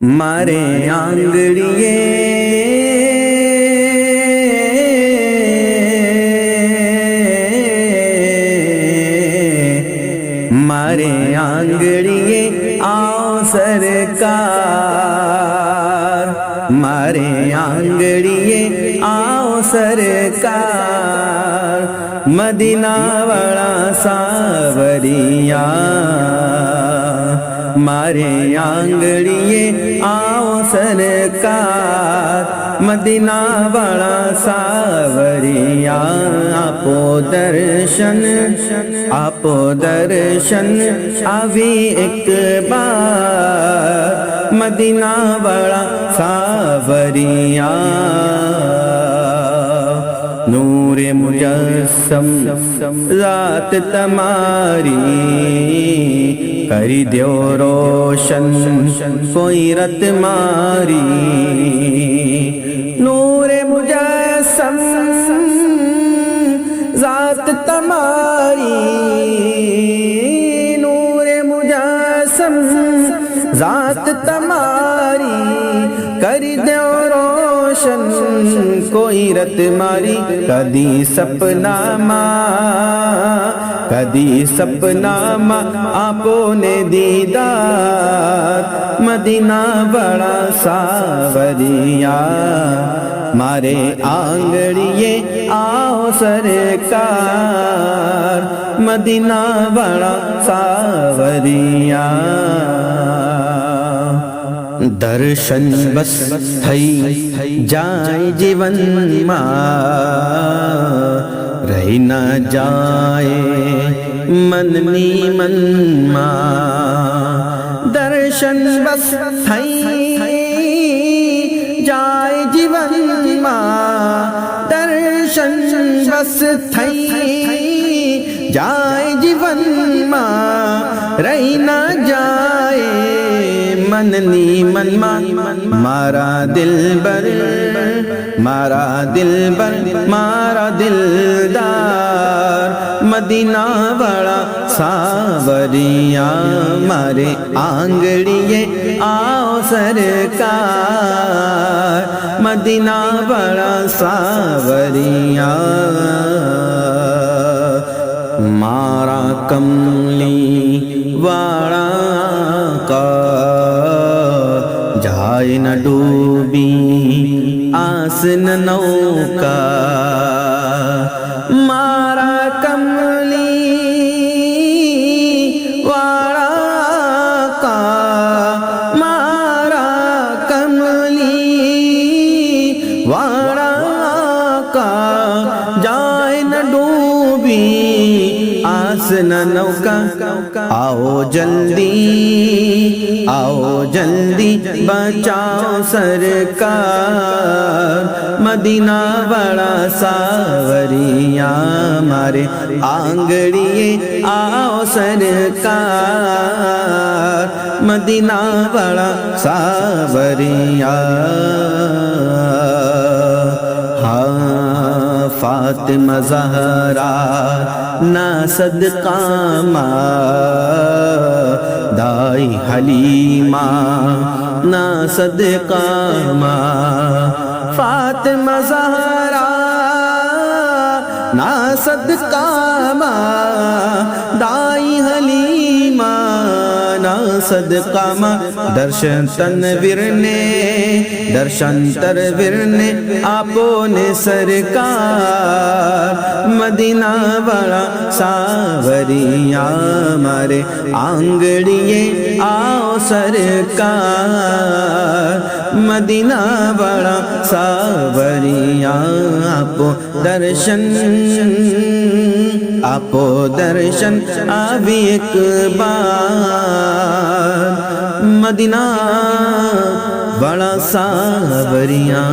مارے آنگڑیے مارے آنگڑیے آؤ سرکار، مارے آنگڑیے آؤ سرکار، مدینہ والا ساوریا مارے آنگڑیے آؤ سرکار، مدینہ والا ساوریا آپو درشن آوی ایک بار، مدینہ والا ساوریا نور مجسم ذات تمہاری، کری دیو روشن کوئی رت ماری، نور مجسم ذات تمہاری، نور مجسم ذات تمہاری، کری دیو روشن کوئی رت ماری، کدی سپنا ماں آپو نے دیدار، مدینہ بڑا ساوریا مارے آنگڑیے آؤ سرکار، مدینہ بڑا ساوریا درشن بس تھئی جائے جیون ماں، رہی نہ جائے مننی من ماں، درشن بس تھئی جائے جیون ماں، درشن بس تھئی جائے جیون ماں، رہی نہ جائے مننی من ماں، مارا دل بر مارا دلدار، مدینہ والا ساوریا مارے آنگڑیے آؤ سرکار، مدینہ والا ساوریا مارا کملی والا کا جائے نہ ڈوبی آس نہ نوکا، مارا کملی والا کا، مارا کملی والا کا، جائے نہ ڈوبی آس نہ نوکا، آؤ جلدی بچاؤ سرکار، مدینہ بڑا ساوریا مارے آنگڑیے آؤ سرکار، مدینہ بڑا ساوریا فاطمہ زہرا نا صدقہ ماں، دائی حلیمہ نا صدقہ ماں، فاطمہ زہرا نا صدقہ ماں، دائی حلیمہ نا صدقہ ماں، درشن تنویر نے آپو نے سرکار، مدینہ بڑا ساوریا مارے آنگڑیے آؤ سرکار، مدینہ بڑا ساوریا آپو درشن آبی ایک بار، مدینہ بڑا ساوریا